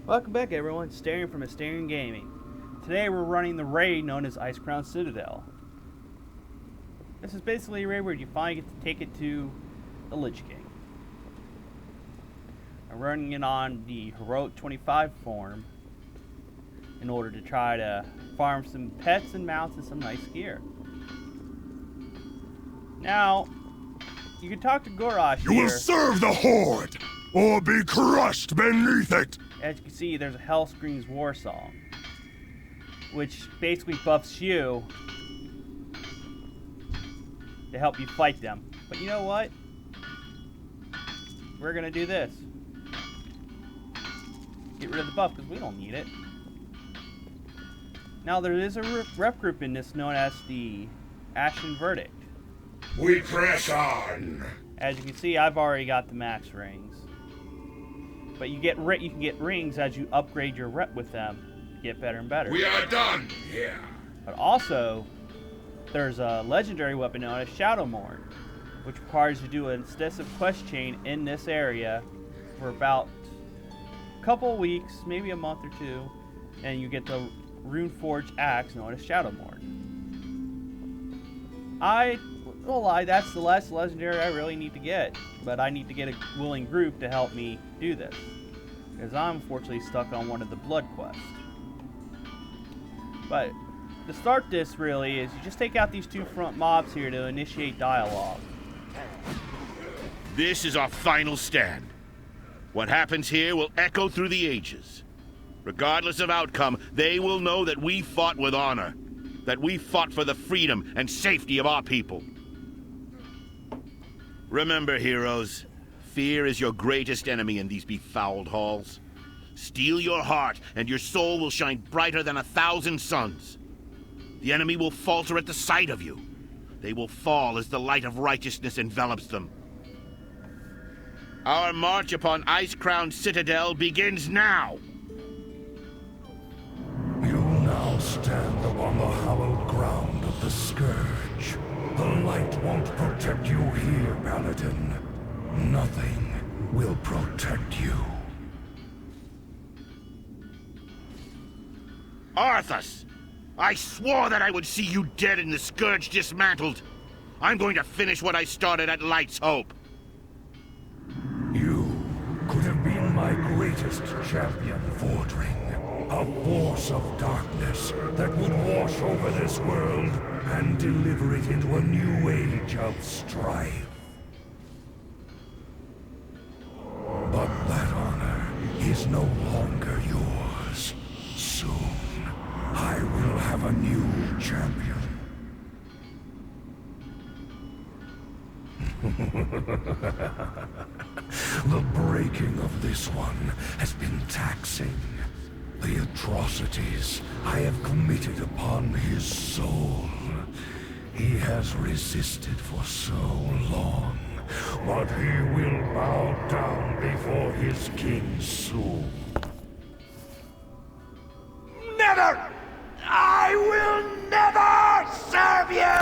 Welcome back everyone, Staring from Asterion Gaming. Today we're running the raid known as Icecrown Citadel. This is basically a raid where you finally get to take it to the Lich King. I'm running it on the Heroic 25 form in order to try to farm some pets and mounts and some nice gear. Now, you can talk to Gorosh here. You will serve the Horde, or be crushed beneath it! As you can see, there's a Hellscream's War Song, which basically buffs you to help you fight them. But you know what? We're gonna do this. Get rid of the buff because we don't need it. Now there is a rep group in this known as the Ashen Verdict. We press on. As you can see, I've already got the max rings. But you can get rings as you upgrade your rep with them to get better and better. We are done here. But also, there's a legendary weapon known as Shadowmourne, which requires you to do an extensive quest chain in this area for about a couple of weeks, maybe a month or two, and you get the Runeforged axe known as Shadowmourne. I won't lie, that's the last legendary I really need to get, but I need to get a willing group to help me do this, because I'm unfortunately stuck on one of the blood quests. But to start this really is you just take out these two front mobs here to initiate dialogue. This is our final stand. What happens here will echo through the ages. Regardless of outcome, they will know that we fought with honor, that we fought for the freedom and safety of our people. Remember, heroes, fear is your greatest enemy in these befouled halls. Steel your heart, and your soul will shine brighter than 1,000 suns. The enemy will falter at the sight of you. They will fall as the light of righteousness envelops them. Our march upon Icecrown Citadel begins now! You now stand upon the hallowed ground of the Scourge. The light won't protect you here, Paladin. Nothing will protect you. Arthas! I swore that I would see you dead and the Scourge dismantled. I'm going to finish what I started at Light's Hope. You could have been my greatest champion, Vordring. A force of darkness that would wash over this world and deliver it into a new age of strife. But that honor is no longer yours. Soon, I will have a new champion. The breaking of this one has been taxing. The atrocities I have committed upon his soul. He has resisted for so long, but he will bow down before his king soon. Never! I will never serve you!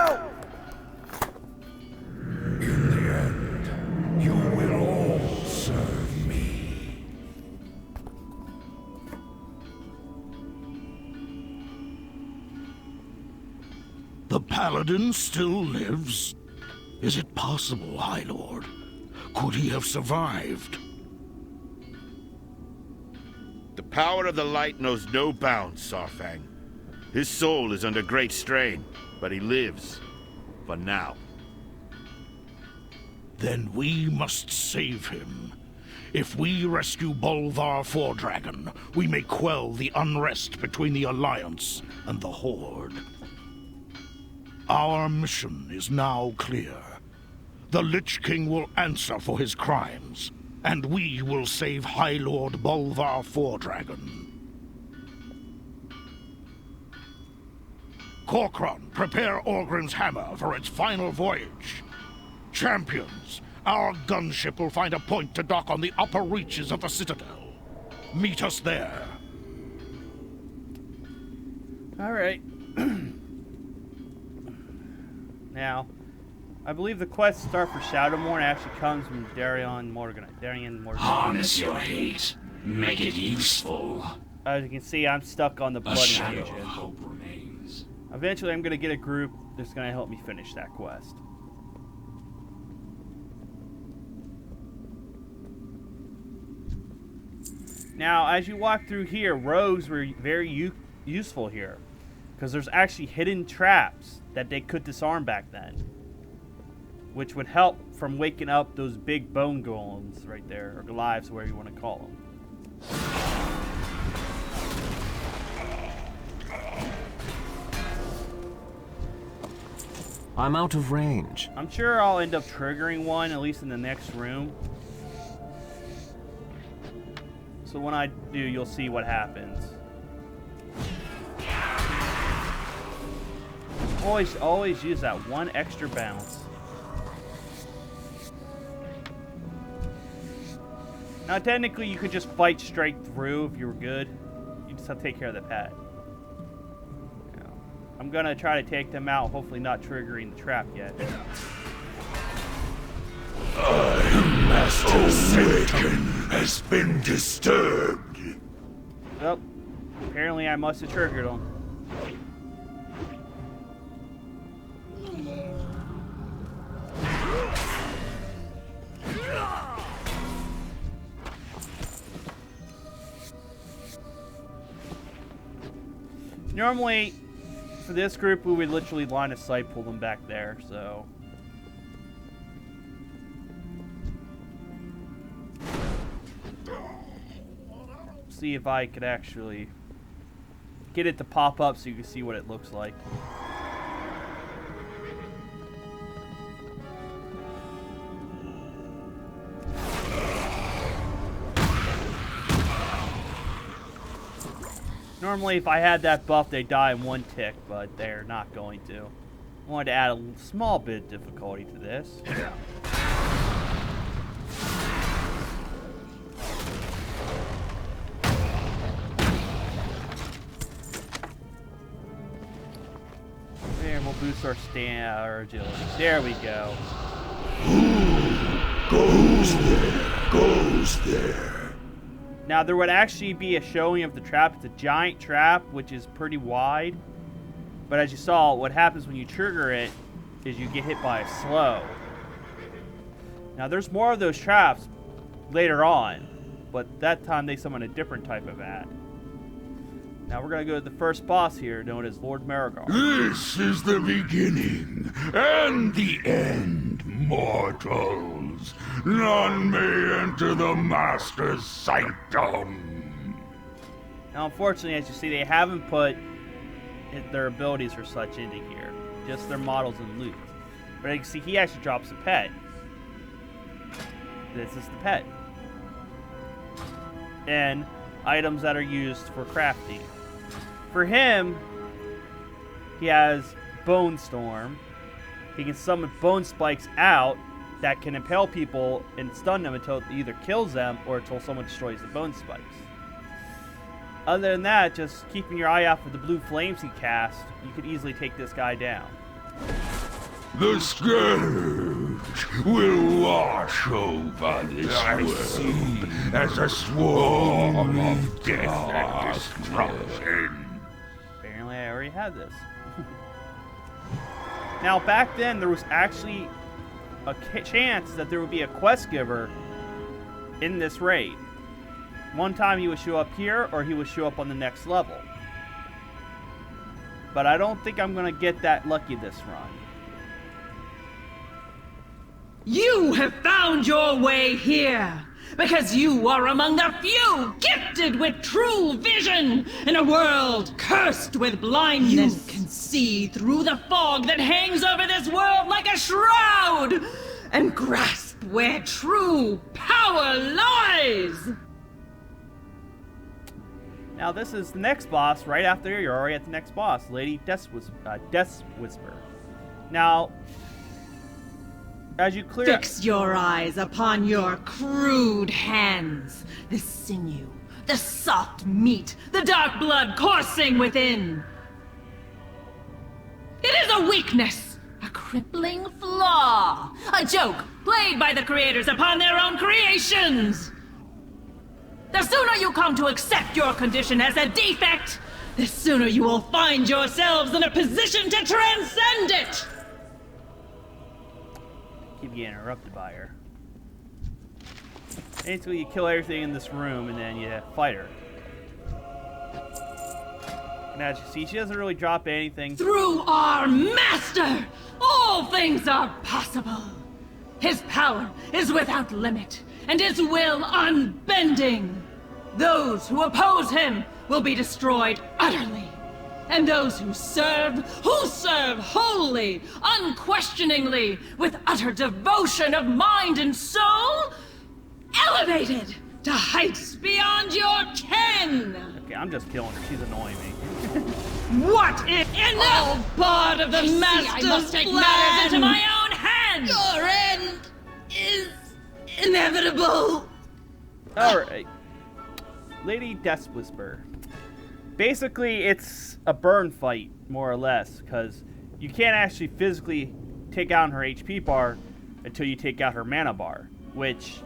In the end, you will all serve me. The Paladin still lives? Is it possible, High Lord? Could he have survived? The power of the light knows no bounds, Sarfang. His soul is under great strain, but he lives. For now. Then we must save him. If we rescue Bolvar Fordragon, we may quell the unrest between the Alliance and the Horde. Our mission is now clear. The Lich King will answer for his crimes, and we will save High Lord Bolvar Fordragon. Corkron, prepare Orgrim's hammer for its final voyage. Champions, our gunship will find a point to dock on the upper reaches of the Citadel. Meet us there. Alright. Now, I believe the quest start for Shadowmourne actually comes from Darian Morgan. Harness your hate Make it useful. As you can see, I'm stuck on the A blood shadow infusion. of hope remains. Eventually, I'm going to get a group that's going to help me finish that quest. Now, as you walk through here, rogues were very useful here, because there's actually hidden traps that they could disarm back then, which would help from waking up those big bone golems right there, or Goliaths, whatever you want to call them. I'm out of range. I'm sure I'll end up triggering one, at least in the next room. So when I do, you'll see what happens. Always use that one extra bounce. Now, technically, you could just fight straight through if you were good. You just have to take care of the pet. I'm gonna try to take them out, hopefully not triggering the trap yet. Master Satan has been disturbed. Oh, apparently I must have triggered them. Normally, for this group, we would literally line of sight pull them back there, so... See if I could actually get it to pop up so you can see what it looks like. Normally, if I had that buff, they die in one tick, but they're not going to. I wanted to add a small bit of difficulty to this. There, we'll boost our agility. There we go. Goes there. Now, there would actually be a showing of the trap. It's a giant trap, which is pretty wide. But as you saw, what happens when you trigger it is you get hit by a slow. Now, there's more of those traps later on, but that time they summon a different type of ad. Now, we're going to go to the first boss here, known as Lord Marigar. This is the beginning and the end, mortals. None may enter the Master's sanctum. Now, unfortunately, as you see, they haven't put their abilities or such into here. Just their models and loot. But as you can see, he actually drops a pet. This is the pet. And items that are used for crafting. For him, he has Bone Storm. He can summon bone spikes out that can impale people and stun them until it either kills them or until someone destroys the bone spikes. Other than that, just keeping your eye out for the blue flames he casts, you could easily take this guy down. The scourge will wash over this world as a swarm of death and destruction. Apparently I already had this. Now, back then, there was actually a chance that there would be a quest giver in this raid. One time he would show up here, or he would show up on the next level. But I don't think I'm going to get that lucky this run. You have found your way here because you are among the few gifted with true vision in a world cursed with blindness. You can see through the fog that hangs over this world like a shroud and grasp where true power lies. Now, this is the next boss. Right after you're already at the next boss, Lady Death's Whisper. Now, as you clear... Fix your eyes upon your crude hands. The sinew, the soft meat, the dark blood coursing within. It is a weakness, a crippling flaw, a joke played by the creators upon their own creations. The sooner you come to accept your condition as a defect, the sooner you will find yourselves in a position to transcend it! Keep getting interrupted by her. Basically, you kill everything in this room and then you fight her. And as you see, she doesn't really drop anything. Through our master, all things are possible. His power is without limit, and his will unbending. Those who oppose him will be destroyed utterly. And those who serve wholly, unquestioningly, with utter devotion of mind and soul, elevated to heights beyond your ken. Okay, I'm just killing her. She's annoying me. What if all part of the master's plan into my own hands? Your end is inevitable. Alright. Lady Death Whisper. Basically, it's a burn fight, more or less, because you can't actually physically take out her HP bar until you take out her mana bar, which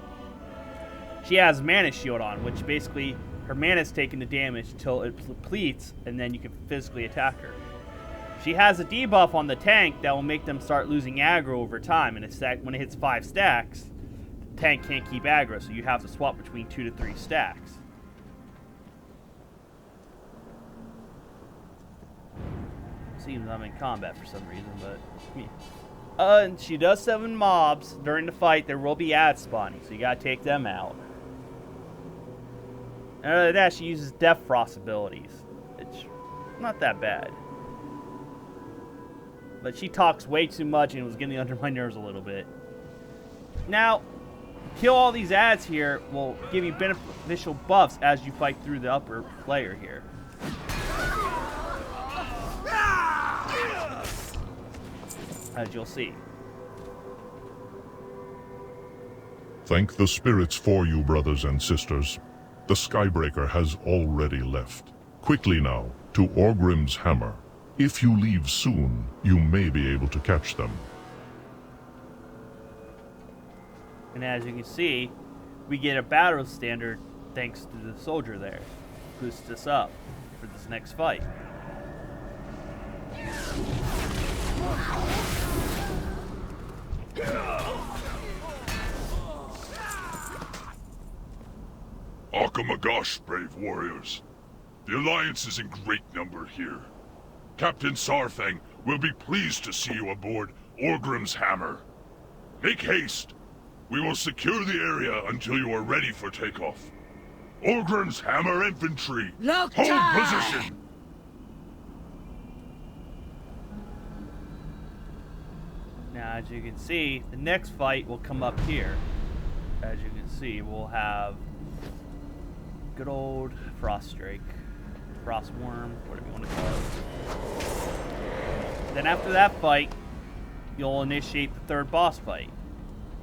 she has mana shield on, which basically her mana is taking the damage until it depletes, and then you can physically attack her. She has a debuff on the tank that will make them start losing aggro over time, and when it hits 5 stacks, the tank can't keep aggro, so you have to swap between 2 to 3 stacks. Seems I'm in combat for some reason, but and she does summon mobs during the fight. There will be ads spawning, so you gotta take them out. And other than that, she uses Death Frost abilities. It's not that bad. But she talks way too much and it was getting under my nerves a little bit. Now, kill all these ads here will give you beneficial buffs as you fight through the upper layer here. As you'll see. Thank the spirits for you, brothers and sisters. The Skybreaker has already left. Quickly now, to Orgrim's Hammer. If you leave soon, you may be able to catch them. And as you can see, we get a battle standard thanks to the soldier there. Boosts us up for this next fight. Akamagosh, brave warriors. The Alliance is in great number here. Captain Sarfang will be pleased to see you aboard Orgrim's Hammer. Make haste. We will secure the area until you are ready for takeoff. Orgrim's Hammer Infantry, hold position! Now, as you can see, the next fight will come up here. As you can see, we'll have good old Frostdrake, Frostworm, whatever you want to call it. Then after that fight, you'll initiate the third boss fight.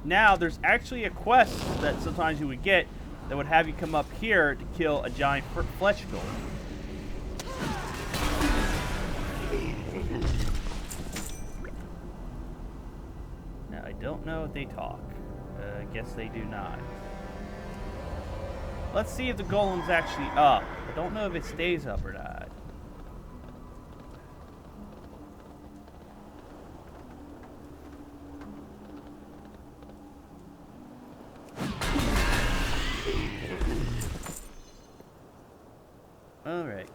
Now, there's actually a quest that sometimes you would get that would have you come up here to kill a giant flesh golem. Now, I don't know if they talk. I guess they do not. Let's see if the golem's actually up. I don't know if it stays up or not. Alright.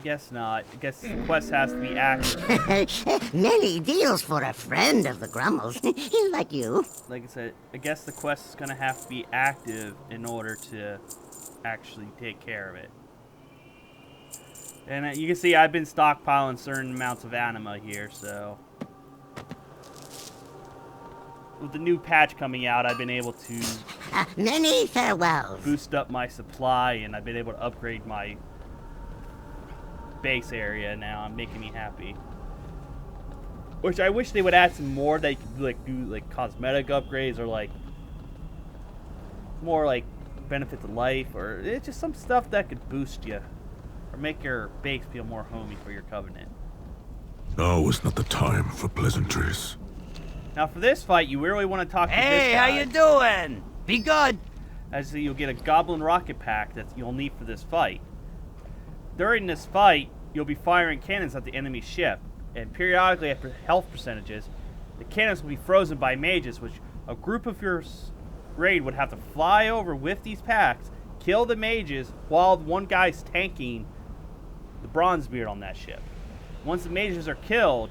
Guess not. I guess the quest has to be active. Many deals for a friend of the Grummels, like you. Like I said, I guess the quest is going to have to be active in order to actually take care of it. And you can see I've been stockpiling certain amounts of anima here, so with the new patch coming out, I've been able to many farewells. Boost up my supply, and I've been able to upgrade my base area now. I'm making me happy. Which I wish they would add some more that you could do cosmetic upgrades, or like more like benefit to life, or it's just some stuff that could boost you or make your base feel more homey for your covenant. Now is not the time for pleasantries. Now for this fight, you really want to talk to this Hey, guy. how you doing? Be good. as you'll get a goblin rocket pack that you'll need for this fight. During this fight, you'll be firing cannons at the enemy ship, and periodically at health percentages, the cannons will be frozen by mages, which a group of your raid would have to fly over with these packs, kill the mages while one guy's tanking the Bronzebeard on that ship. Once the mages are killed,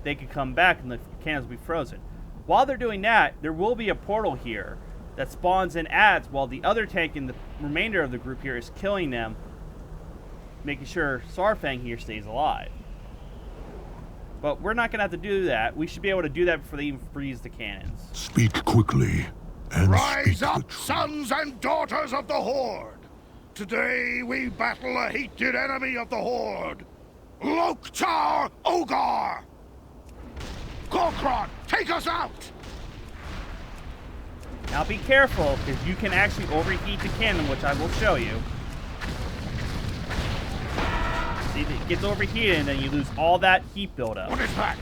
they can come back and the cannons will be frozen. While they're doing that, there will be a portal here that spawns in ads while the other tank and the remainder of the group here is killing them, making sure Sarfang here stays alive. But we're not going to have to do that. We should be able to do that before they even freeze the cannons. Speak quickly and Rise speak up, the truth. sons and daughters of the Horde! Today we battle a hated enemy of the Horde, Loktar Ogar! Gorkron, take us out! Now be careful, because you can actually overheat the cannon, which I will show you. See, it gets overheated and then you lose all that heat buildup. What is that?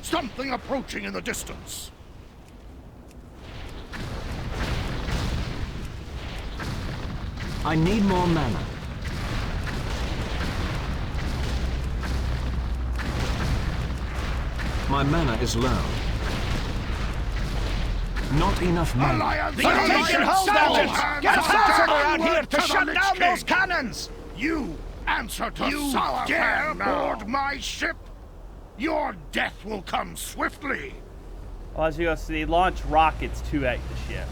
Something approaching in the distance. I need more mana. My mana is low. Not enough mana. Alliance! Taken hold of it! Get Sorcerer out here to the shut Lich down those King. cannons! You answer to You Sour dare Fan now. board my ship? Your death will come swiftly. Well, as you go, see, they launch rockets too at the ship.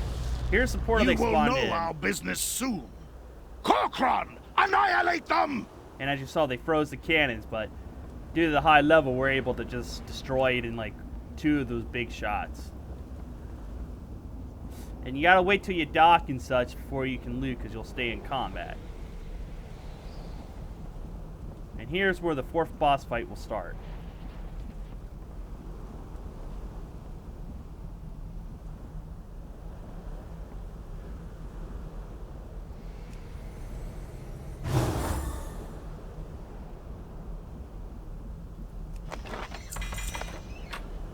Here's the portal You they will spawned know in. our business soon. Corkron, annihilate them! And as you saw, they froze the cannons, but due to the high level, we're able to just destroy it in like 2 of those big shots. And you gotta wait till you dock and such before you can loot, because you'll stay in combat. And here's where the 4th boss fight will start.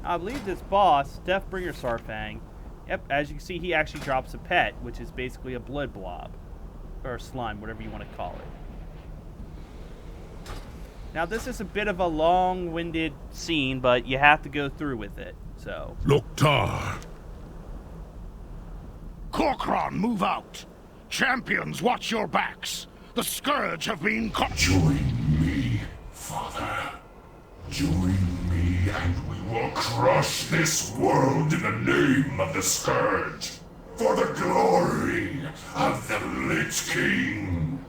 I believe this boss, Deathbringer Sarfang, yep, as you can see, he actually drops a pet, which is basically a blood blob. Or slime, whatever you want to call it. Now, this is a bit of a long-winded scene, but you have to go through with it, so... Loktar, Corkron, move out. Champions, watch your backs. The Scourge have been caught. Join me, Father. Join me, and we will crush this world in the name of the Scourge, for the glory of the Lich King.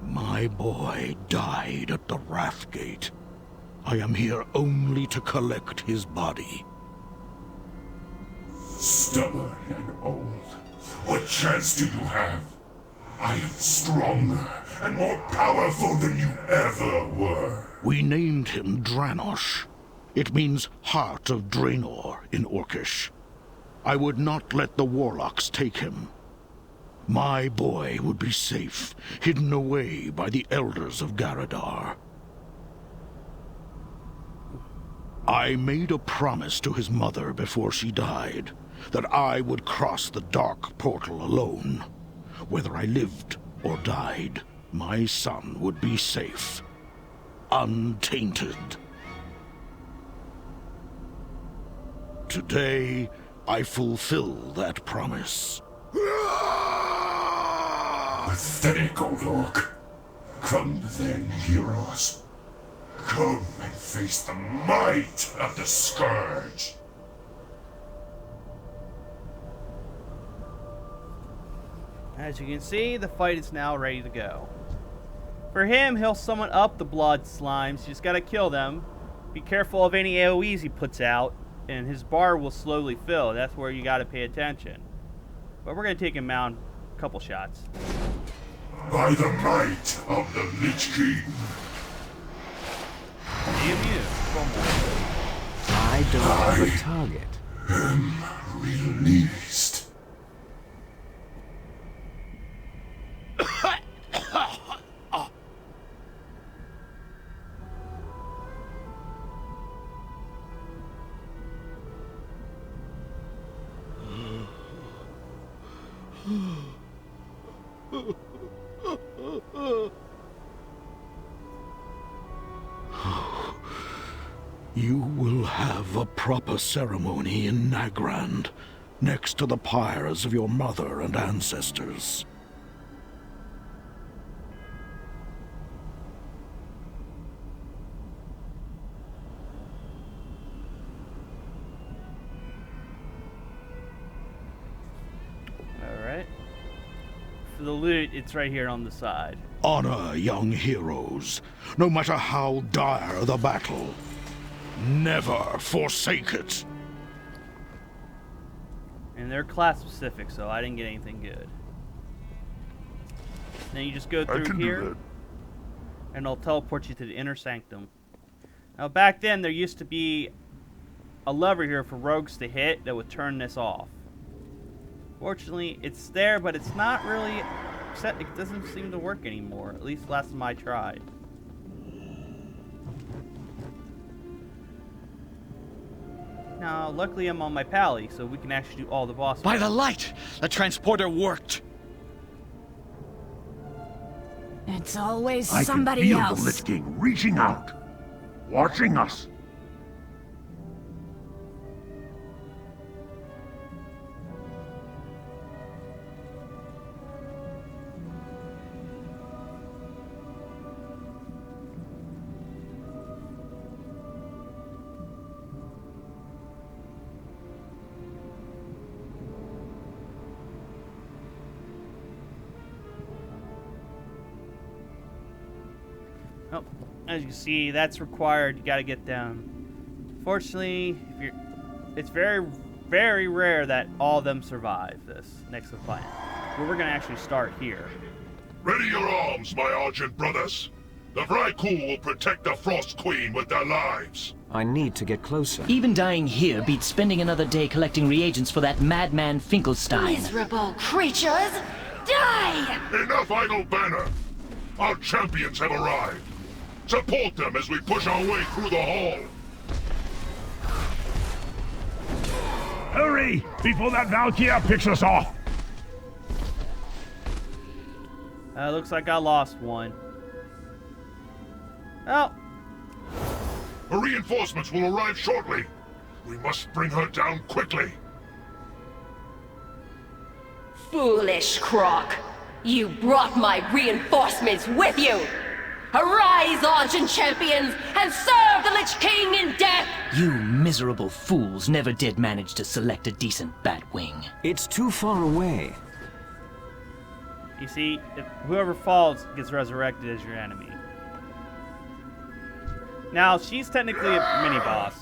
My boy died at the Wrathgate. I am here only to collect his body. Stubborn and old, what chance do you have? I am stronger and more powerful than you ever were. We named him Dranosh. It means Heart of Draenor in Orcish. I would not let the warlocks take him. My boy would be safe, hidden away by the elders of Garadar. I made a promise to his mother before she died, that I would cross the dark portal alone. Whether I lived or died, my son would be safe, untainted. Today, I fulfill that promise. Pathetic old orc. Come then, heroes. Come and face the might of the Scourge. As you can see, the fight is now ready to go. For him, he'll summon up the blood slimes. You just gotta kill them. Be careful of any AoEs he puts out, and his bar will slowly fill. That's where you gotta pay attention. But we're gonna take him out a couple shots. By the might of the Lich King. Damn you. One more. I don't have a target. Released. You will have a proper ceremony in Nagrand, next to the pyres of your mother and ancestors. Alright. For the loot, it's right here on the side. Honor young heroes, no matter how dire the battle. Never forsake it. And they're class specific, so I didn't get anything good. Then you just go through here, and it'll teleport you to the inner sanctum. Now back then, there used to be a lever here for rogues to hit that would turn this off. Fortunately, it's there, but it's not really set. It doesn't seem to work anymore, at least last time I tried. Now, luckily I'm on my pally, so we can actually do all the boss By fights. the light! The transporter worked! It's always I somebody can feel else. the Lich King reaching out, watching us. Oh, as you see, that's required. You gotta get down. Fortunately, it's very, very rare that all of them survive this next to the planet. Well, we're gonna actually start here. Ready your arms, my Argent brothers. The Vrykul will protect the Frost Queen with their lives. I need to get closer. Even dying here beats spending another day collecting reagents for that madman Finkelstein. Miserable creatures, die! Enough idle banner. Our champions have arrived. Support them as we push our way through the hall. Hurry! Before that Valkyrie picks us off! Looks like I lost one. Oh, Her reinforcements will arrive shortly. We must bring her down quickly. Foolish Croc! You brought my reinforcements with you! Arise, Argent champions, and serve the Lich King in death! You miserable fools never did manage to select a decent Batwing. It's too far away. you see, whoever falls gets resurrected as your enemy. Now, she's technically a mini-boss.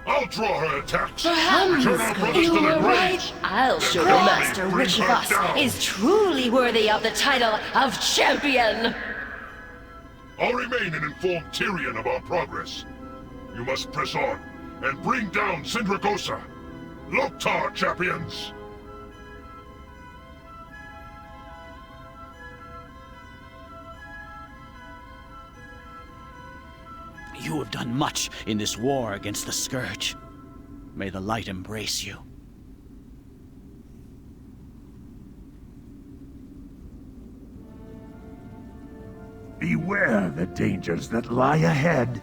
I'll draw her attacks. Perhaps Return our brothers you to the were right. graves. I'll show the Glory master brings which of her us down. is truly worthy of the title of champion. I'll remain and inform Tyrion of our progress. You must press on and bring down Sindragosa. Loktar, champions! You have done much in this war against the Scourge. May the light embrace you. Beware the dangers that lie ahead,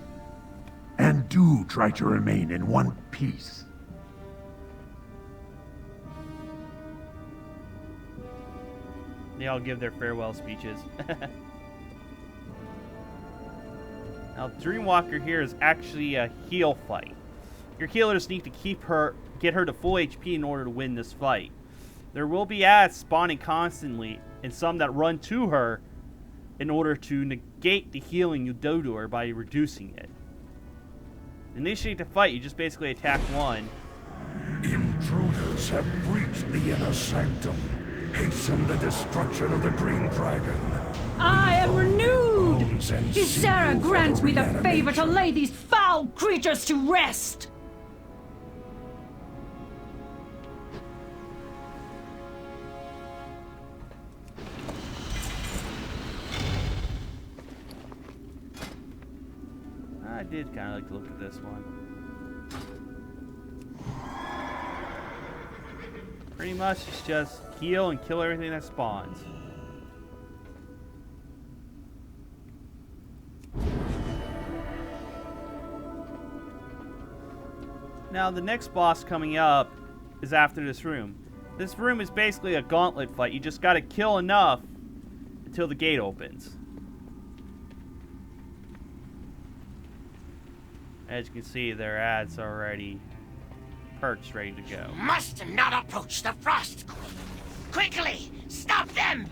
and do try to remain in one piece. They all give their farewell speeches. Now, Dreamwalker here is actually a heal fight. Your healers need to get her to full HP in order to win this fight. There will be ads spawning constantly, and some that run to her in order to negate the healing you do to her by reducing it. Initiate the fight, you just basically attack one. Intruders have breached the inner sanctum. Hasten the destruction of the Green Dragon. I am renewed! Bones and Ysera sinew for grants me the reanimation. favor to lay these foul creatures to rest! I did kind of like to look at this one. Pretty much it's just heal and kill everything that spawns. Now the next boss coming up is after this room. This room is basically a gauntlet fight. You just gotta kill enough until the gate opens. As you can see, their ads are already perched, ready to go. Must not approach the Frost Queen. Quickly, stop them!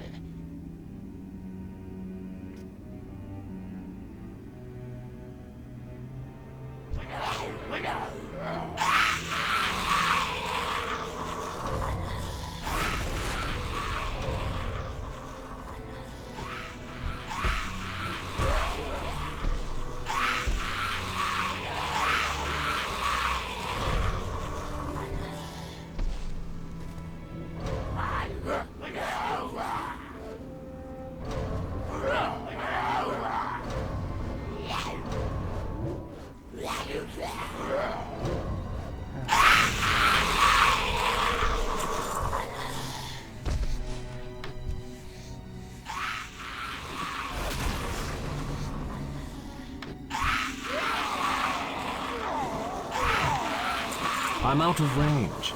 I'm out of range.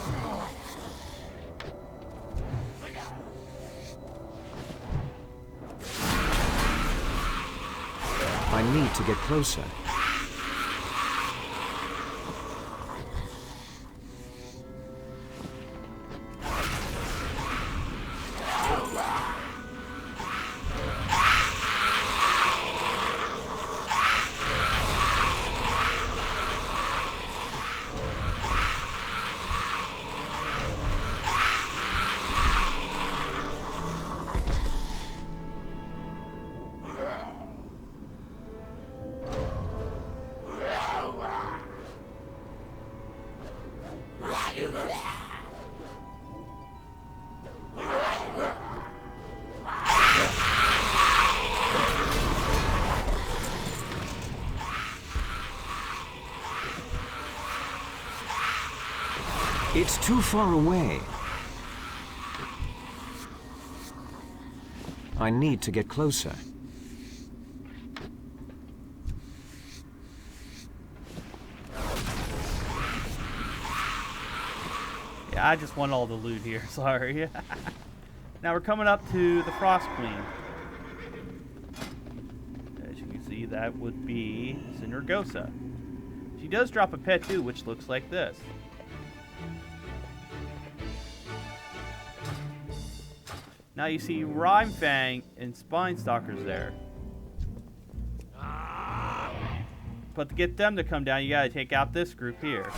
I need to get closer. It's too far away. I need to get closer. Yeah, I just want all the loot here, sorry. Now we're coming up to the Frost Queen. As you can see, that would be Sinragosa. She does drop a pet too, which looks like this. Now you see Rhymefang and Spinestalkers there. But to get them to come down, you gotta take out this group here.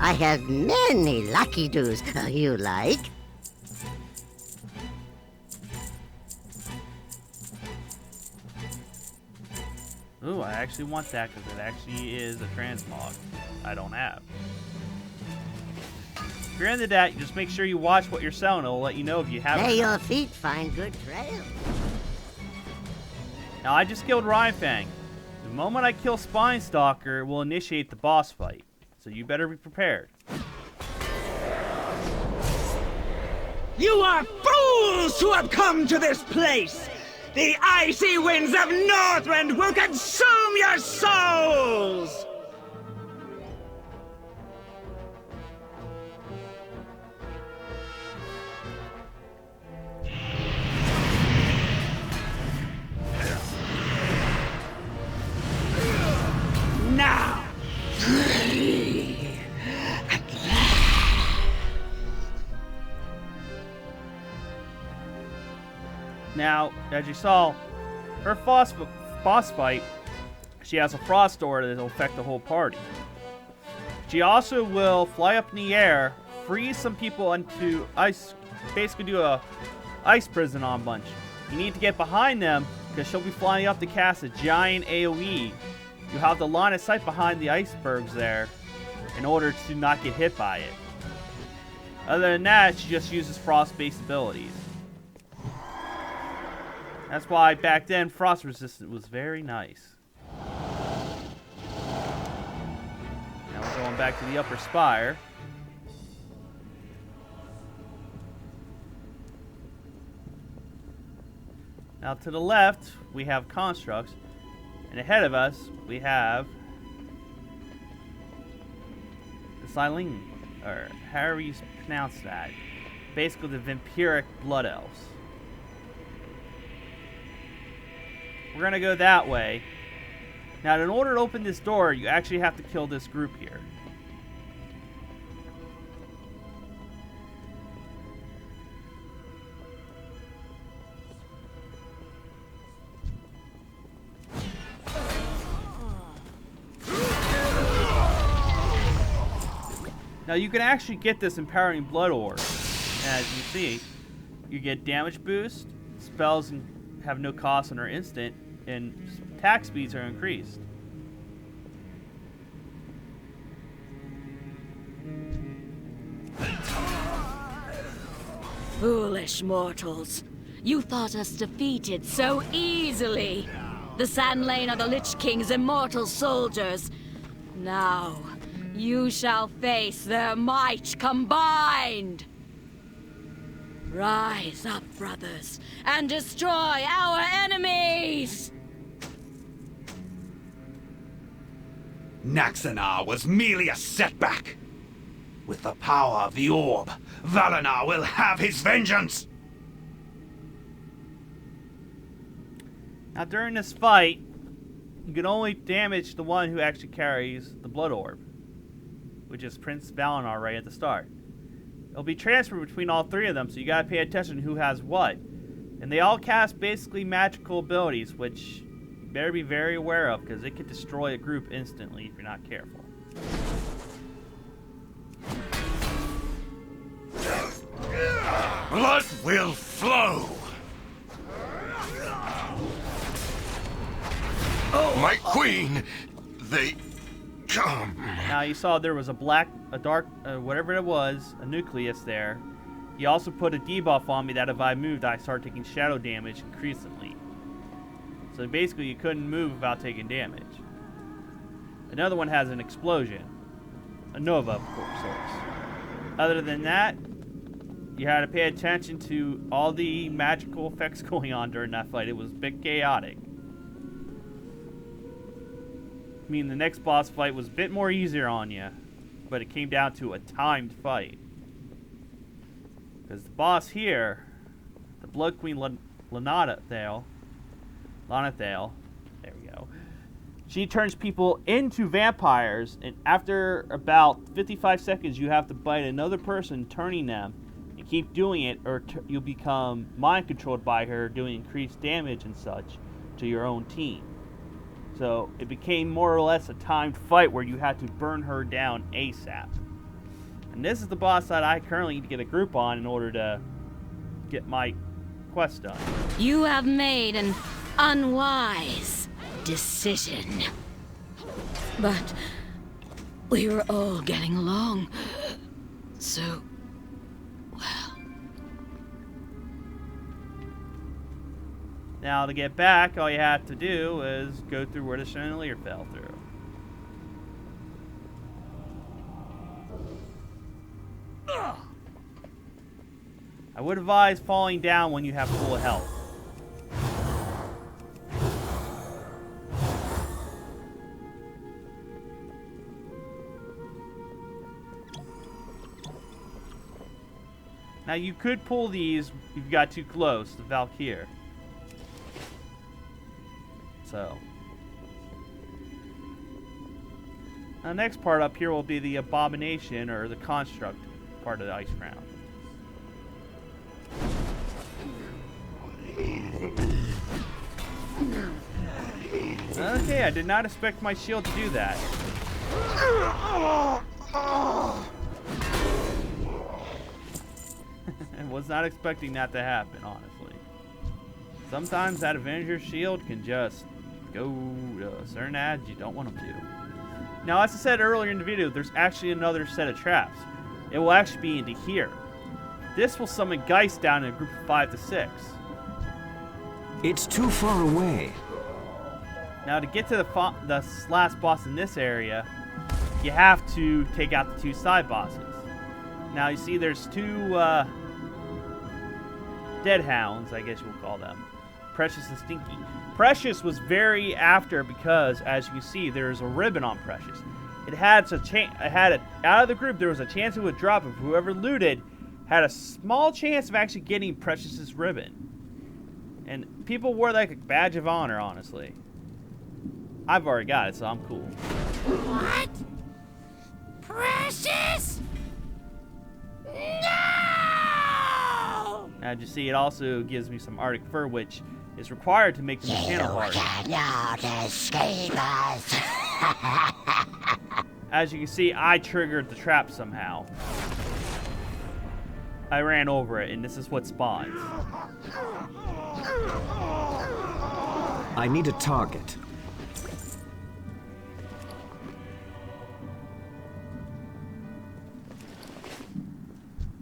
I have many lucky doos. You like? Ooh, I actually want that because it actually is a transmog I don't have. If you're into that, just make sure you watch what you're selling. It'll let you know if you have it. May your feet find good trail. Now, I just killed Rhymefang. The moment I kill Spinestalker, it will initiate the boss fight. So you better be prepared. You are fools who have come to this place! The icy winds of Northrend will consume your souls! Now! Now, as you saw, her boss fight, she has a frost aura that will affect the whole party. She also will fly up in the air, freeze some people into ice, basically do a ice prison on a bunch. You need to get behind them because she'll be flying up to cast a giant AoE. You have the line of sight behind the icebergs there, in order to not get hit by it. Other than that, she just uses frost-based abilities. That's why back then frost resistance was very nice. Now we're going back to the upper spire. Now to the left, we have constructs, and ahead of us, we have the Silene, or however you pronounce that. Basically the vampiric blood elves. We're gonna go that way. Now, in order to open this door, you actually have to kill this group here. Now you can actually get this empowering blood orb. As you see, you get damage boost, spells have no cost and are instant, and attack speeds are increased. Foolish mortals. You thought us defeated so easily. The Sand Lane are the Lich King's immortal soldiers. Now, you shall face their might combined. Rise up, brothers, and destroy our enemies! Naxanar was merely a setback. With the power of the orb, Valenar will have his vengeance! Now during this fight, you can only damage the one who actually carries the blood orb, which is Prince Valenar right at the start. It'll be transferred between all three of them, so you gotta pay attention to who has what. And they all cast basically magical abilities, which you better be very aware of, because it could destroy a group instantly if you're not careful. Blood will flow! Oh, my queen! They come. Now you saw there was a dark, whatever it was, a nucleus there. He also put a debuff on me that if I moved, I started taking shadow damage increasingly. So basically you couldn't move without taking damage. Another one has an explosion. A nova, of course. Other than that, you had to pay attention to all the magical effects going on during that fight. It was a bit chaotic. I mean, the next boss fight was a bit more easier on you, but it came down to a timed fight. Because the boss here, the Blood Queen Lanathale, there we go, she turns people into vampires, and after about 55 seconds, you have to bite another person, turning them, and keep doing it, or you'll become mind-controlled by her, doing increased damage and such to your own team. So it became more or less a timed fight where you had to burn her down ASAP. And this is the boss that I currently need to get a group on in order to get my quest done. You have made an unwise decision. But we were all getting along so well. Now to get back, all you have to do is go through where the chandelier fell through. I would advise falling down when you have full health. Now you could pull these if you got too close to Valkyr. So. Now the next part up here will be the abomination or the construct part of the Icecrown. Okay, I did not expect my shield to do that. I was not expecting that to happen, honestly. Sometimes that Avenger shield can just go to certain ads you don't want them to. Now, as I said earlier in the video, there's actually another set of traps. It will actually be into here. This will summon Geist down in a group of 5 to 6. It's too far away. Now, to get to the last boss in this area, you have to take out the 2 side bosses. Now, you see there's 2 dead hounds, I guess you will call them. Precious and Stinky. Precious was very after because, as you can see, there's a ribbon on Precious. It had out of the group, there was a chance it would drop if whoever looted had a small chance of actually getting Precious's ribbon. And people wore that like a badge of honor, honestly. I've already got it, so I'm cool. What? Precious? No! Now, as you see, it also gives me some Arctic fur, which is required to make the channel hard. Cannot escape us. As you can see, I triggered the trap somehow. I ran over it, and this is what spawns. I need a target.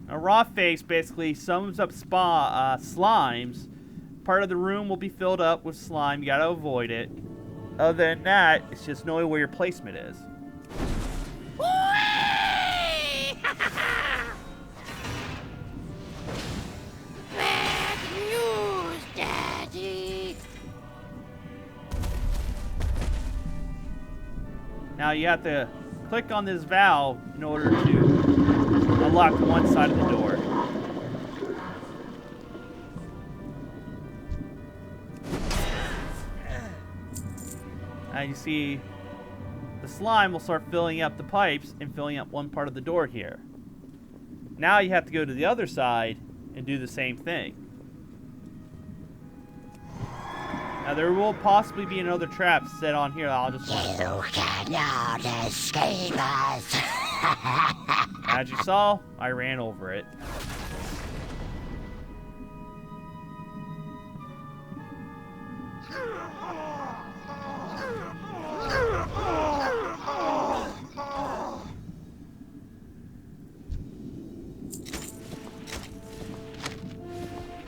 A raw face basically sums up slimes. Part of the room will be filled up with slime. You gotta avoid it. Other than that, it's just knowing where your placement is. Bad news, Daddy. Now you have to click on this valve in order to unlock one side of the door. Now you see the slime will start filling up the pipes and filling up one part of the door here. Now you have to go to the other side and do the same thing. Now there will possibly be another trap set on here that I'll just want to... You cannot escape us. As you saw, I ran over it.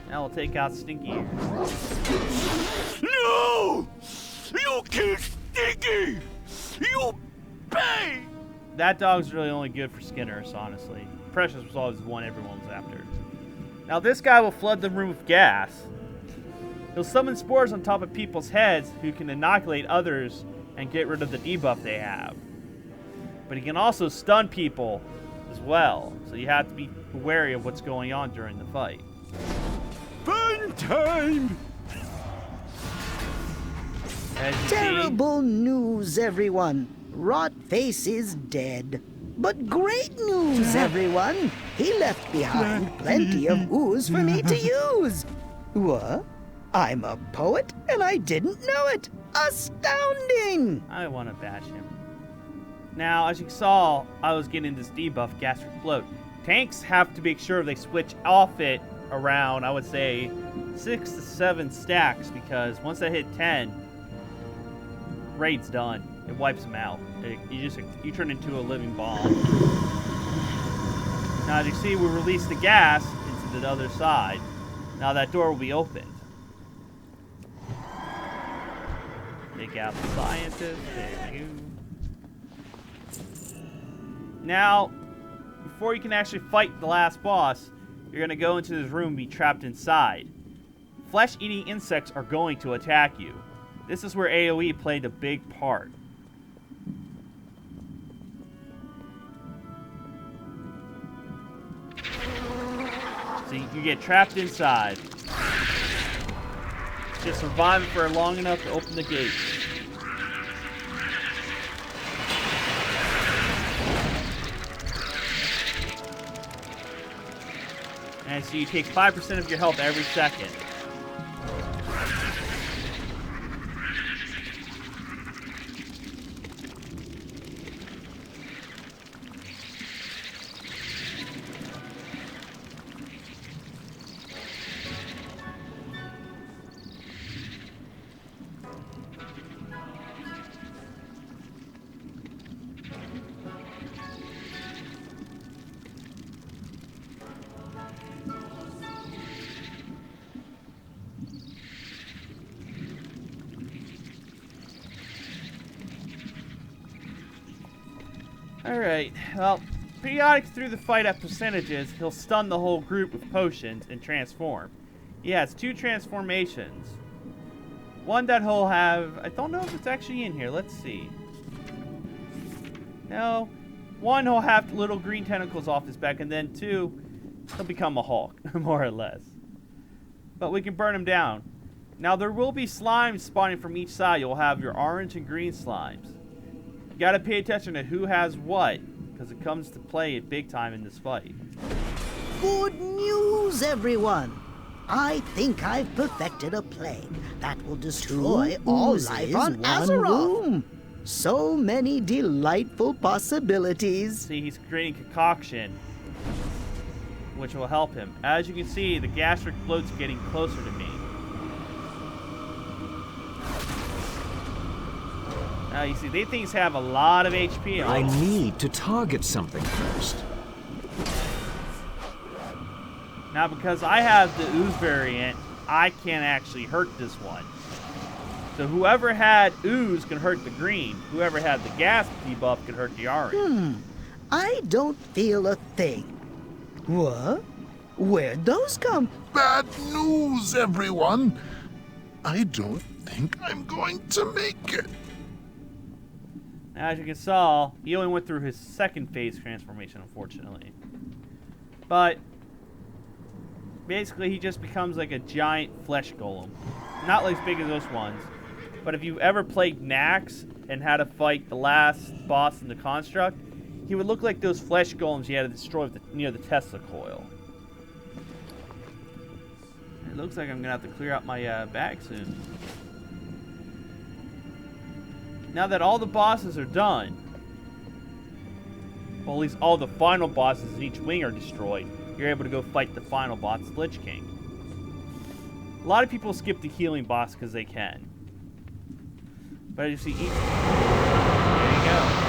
Now we'll take out Stinky here. No! You killed Stinky! You pay! That dog's really only good for skinners, honestly. Precious was always the one everyone was after. Now this guy will flood the room with gas. He'll summon spores on top of people's heads who can inoculate others and get rid of the debuff they have. But he can also stun people as well, so you have to be wary of what's going on during the fight. Fun time! Terrible news, everyone. Rotface is dead. But great news, everyone. He left behind plenty of ooze for me to use. What? I'm a poet, and I didn't know it. Astounding! I want to bash him. Now, as you saw, I was getting this debuff, Gastric Float. Tanks have to make sure they switch off it around, I would say, 6 to 7 stacks, because once they hit 10, raid's done. It wipes them out. You turn into a living bomb. Now, as you see, we release the gas into the other side. Now that door will be opened. Take out the scientist. There we go. Now, before you can actually fight the last boss, you're going to go into this room and be trapped inside. Flesh-eating insects are going to attack you. This is where AoE played a big part. So you get trapped inside. Just survive for long enough to open the gate. And so you take 5% of your health every second. Alright, well, periodic through the fight at percentages, he'll stun the whole group with potions and transform. He has 2 transformations. One that he'll have, I don't know if it's actually in here, let's see. No. One, he'll have little green tentacles off his back, and then 2, he'll become a Hulk, more or less. But we can burn him down. Now, there will be slimes spawning from each side. You'll have your orange and green slimes. You gotta pay attention to who has what, because it comes to play big time in this fight. Good news, everyone! I think I've perfected a plague that will destroy all life on Azeroth. So many delightful possibilities. See, he's creating concoction, which will help him. As you can see, the gastric bloat's getting closer to me. Now you see, these things have a lot of HP on them. I need to target something first. Now, because I have the ooze variant, I can't actually hurt this one. So whoever had ooze can hurt the green. Whoever had the gas debuff can hurt the orange. I don't feel a thing. What? Where'd those come? Bad news, everyone. I don't think I'm going to make it. As you can saw, he only went through his second phase transformation, unfortunately. But basically, he just becomes like a giant flesh golem. Not like as big as those ones. But if you ever played Nax and had to fight the last boss in the construct, he would look like those flesh golems you had to destroy near the Tesla coil. It looks like I'm going to have to clear out my bag soon. Now that all the bosses are done, well, at least all the final bosses in each wing are destroyed, you're able to go fight the final boss, Lich King. A lot of people skip the healing boss because they can. But as you see, there you go.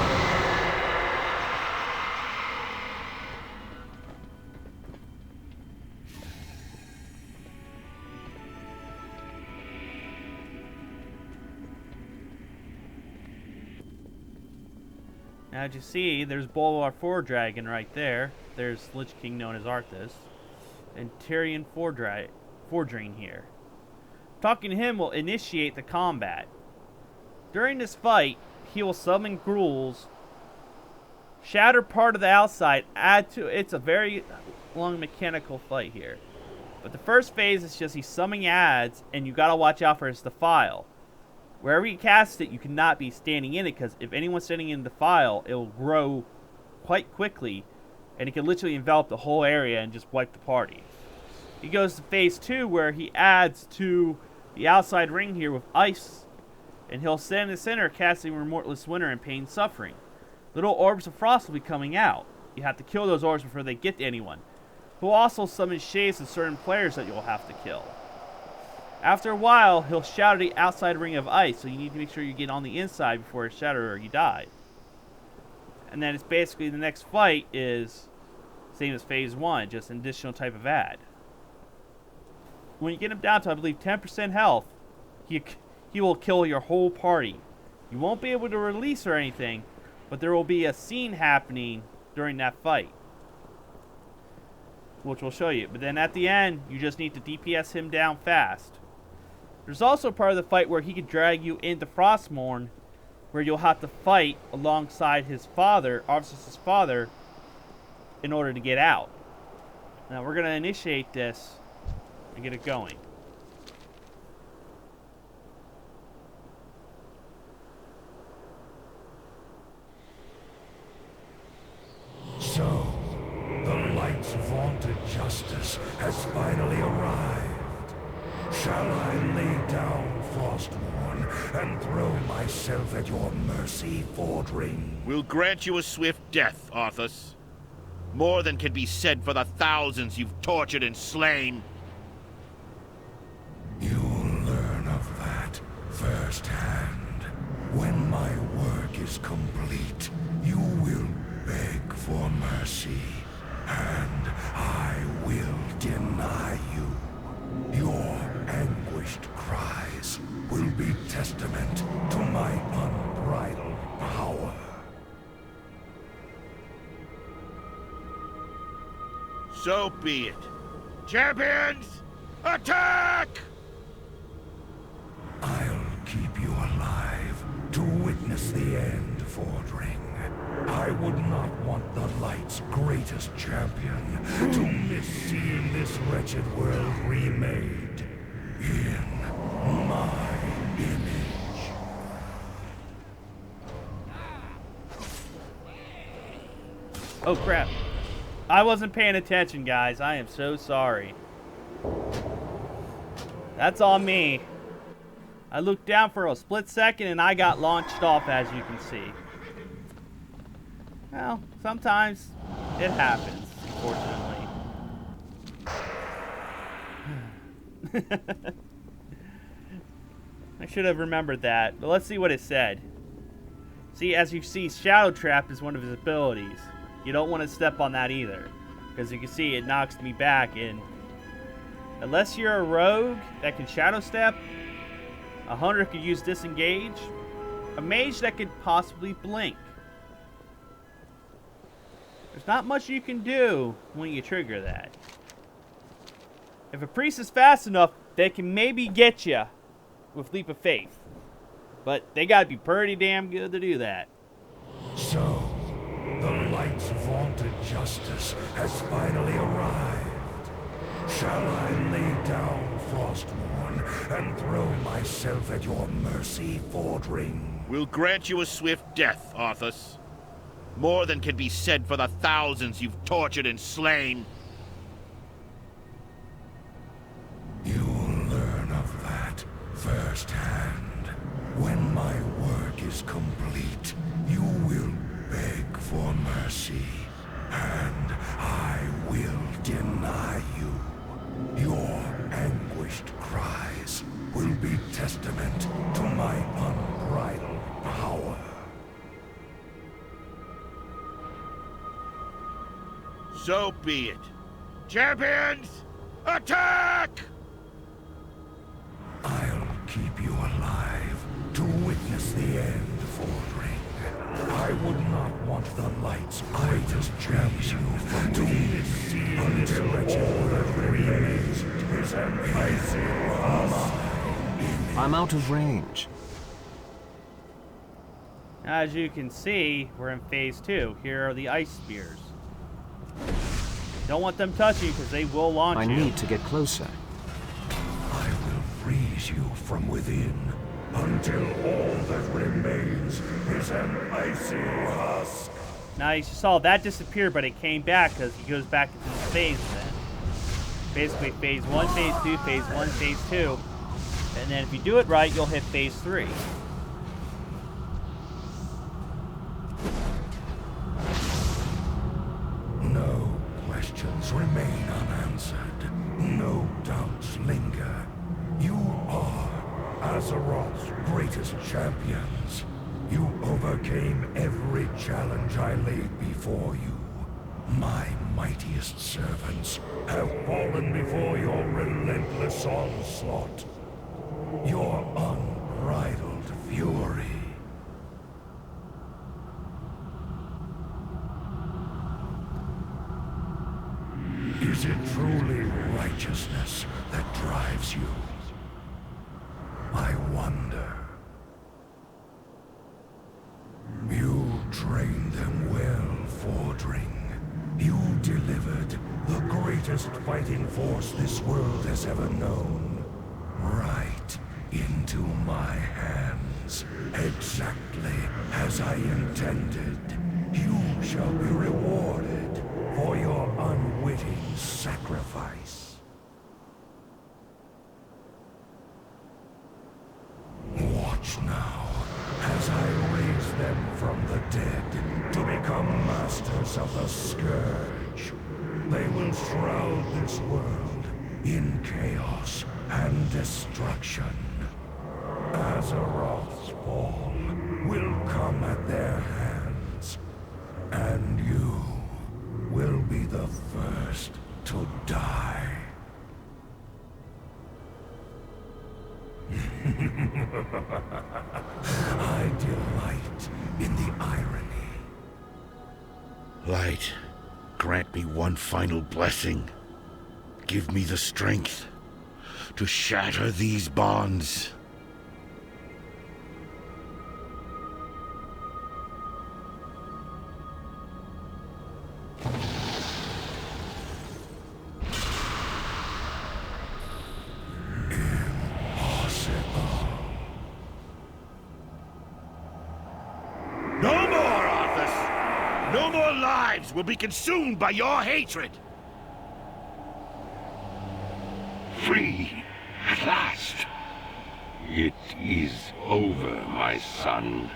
Now, as you see, there's Bolvar 4 Dragon right there. There's Lich King known as Arthas. And Tyrion 4 Drain here. Talking to him will initiate the combat. During this fight, he will summon ghouls, shatter part of the outside, add to it's a very long mechanical fight here. But the first phase is just he's summoning adds, and you gotta watch out for his defile. Wherever you cast it, you cannot be standing in it, because if anyone's standing in the defile, it will grow quite quickly, and it can literally envelop the whole area and just wipe the party. He goes to phase 2, where he adds to the outside ring here with ice, and he'll stand in the center, casting Remorseless Winter and Pain Suffering. Little orbs of frost will be coming out. You have to kill those orbs before they get to anyone. He'll also summon shades of certain players that you'll have to kill. After a while, he'll shatter the outside ring of ice, so you need to make sure you get on the inside before it's shattered or you die. And then it's basically the next fight is same as phase 1, just an additional type of add. When you get him down to, I believe, 10% health, he will kill your whole party. You won't be able to release or anything, but there will be a scene happening during that fight, which we'll show you. But then at the end, you just need to DPS him down fast. There's also part of the fight where he could drag you into Frostmourne, where you'll have to fight alongside his father, Arthas' father, in order to get out. Now we're going to initiate this and get it going. So, the light's vaunted justice has finally arrived. Shall I lay down Frostmourne and throw myself at your mercy, Fordring? We'll grant you a swift death, Arthas. More than can be said for the thousands you've tortured and slain. You'll learn of that firsthand. When my work is complete, you will beg for mercy, and I will deny you. Your anguished cries will be testament to my unbridled power. So be it. Champions, attack! I'll keep you alive to witness the end, Fordring. I would not want the Light's greatest champion to miss seeing this wretched world remade in my image. Oh crap. I wasn't paying attention, guys. I am so sorry. That's on me. I looked down for a split second and I got launched off, as you can see. Well, sometimes it happens, unfortunately. I should have remembered that, but let's see what it said. See, as you see, Shadow Trap is one of his abilities. You don't want to step on that either, because you can see it knocks me back, and unless you're a rogue that can Shadow Step, a hunter could use Disengage, a mage that could possibly blink. There's not much you can do when you trigger that. If a priest is fast enough, they can maybe get you with Leap of Faith. But they gotta be pretty damn good to do that. So, the Light's vaunted justice has finally arrived. Shall I lay down Frostmourne and throw myself at your mercy, Fordring? We'll grant you a swift death, Arthas. More than can be said for the thousands you've tortured and slain. You'll learn of that firsthand. When my work is complete, you will beg for mercy, and I will deny you. Your anguished cries will be testament to my unbridled power. So be it. Champions, attack! I'll keep you alive to witness the end, Fordring. I would not want the Light's greatest champion to miss seeing this wretched world remains his amazing husk. I'm out of range. As you can see, we're in phase 2. Here are the ice spears. Don't want them touching because they will launch you. I need to get closer. I will freeze you from within until all that remains is an icy husk. Now you saw that disappear, but it came back because he goes back into this phase then. Basically phase 1, phase 2, phase 1, phase 2. And then if you do it right, you'll hit phase 3. No questions remain unanswered. No doubts linger. You are Azeroth's greatest champions. You overcame every challenge I laid before you. My mightiest servants have fallen before your relentless onslaught. Your unbridled fury. Is it truly righteousness that drives you? I wonder. You trained them well, Fordring. You delivered the greatest fighting force this world has ever known. Right into my hands. Exactly as I intended. You shall be rewarded for your unwitting sacrifice. Watch now, as I raise them from the dead to become masters of the Scourge. They will shroud this world in chaos and destruction. Azeroth's fall will come at their hands, and you will be the first to die. I delight in the irony. Light, grant me one final blessing. Give me the strength to shatter these bonds. No more, Arthas! No more lives will be consumed by your hatred! Free, at last. It is over, my son.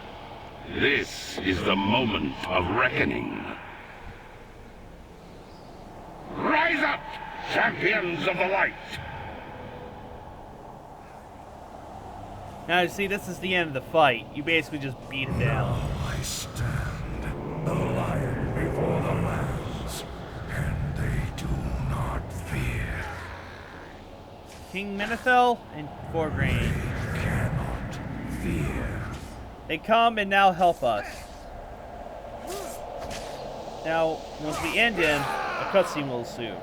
This is the moment of reckoning. Rise up, champions of the light! Now, you see, this is the end of the fight. You basically just beat him down. I stand, the lion before the lambs, and they do not fear. King Menethil and Forgrain. Cannot fear. They come and now help us. Now, once we end in, a cutscene will ensue.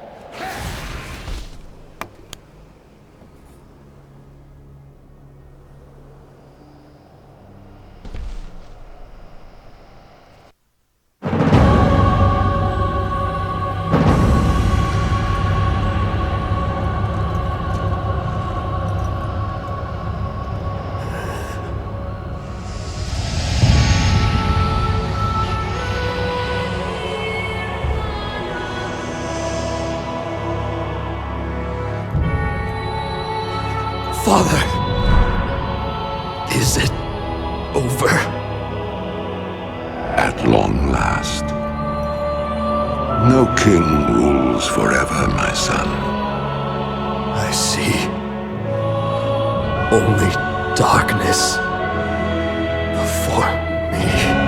Father, is it over? At long last. No king rules forever, my son. I see. Only darkness before me.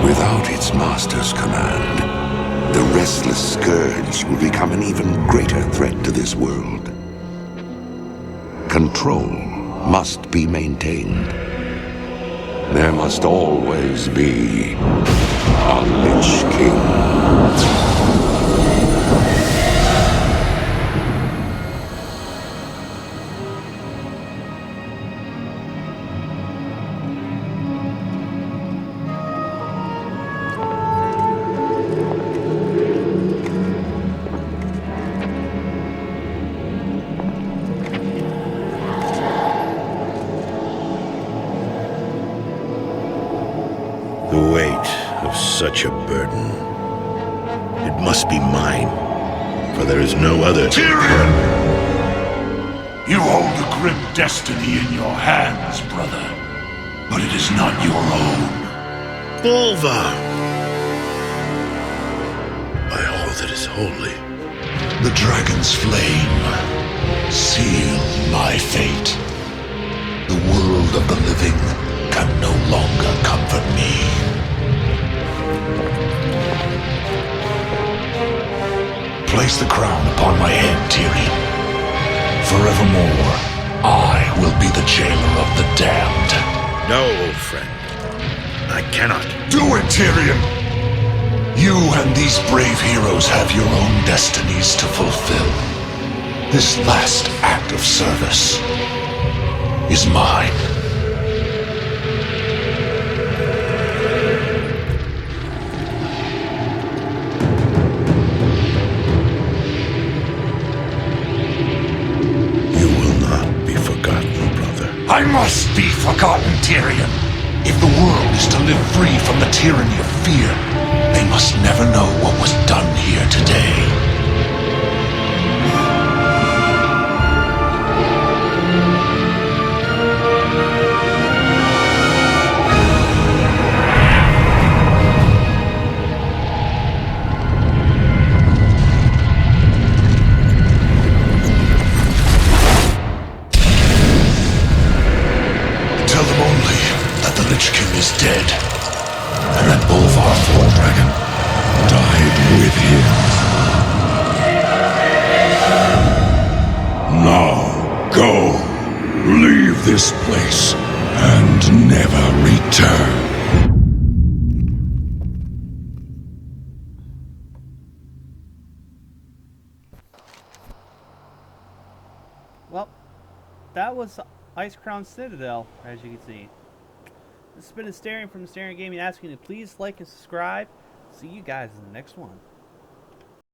Without its master's command, the restless scourge will become an even greater threat to this world. Control must be maintained. There must always be a Lich King. The weight of such a burden. It must be mine, for there is no other. Tyrion! You hold a grim destiny in your hands, brother. But it is not your own. Bolvar! By all that is holy. The dragon's flame sealed my fate. The world of the living can no longer comfort me. Place the crown upon my head, Tyrion. Forevermore, I will be the jailer of the damned. No, old friend. I cannot. Do it, Tyrion! You and these brave heroes have your own destinies to fulfill. This last act of service is mine. I must be forgotten, Tyrion. If the world is to live free from the tyranny of fear, they must never know what was done here today. Tell them only that the Lich King is dead, and that Bolvar Dragon died with him. Now, go. Leave this place and never return. Well, that was Icecrown Citadel, as you can see. This has been Asterion from Asterion Gaming asking you to please like and subscribe. See you guys in the next one.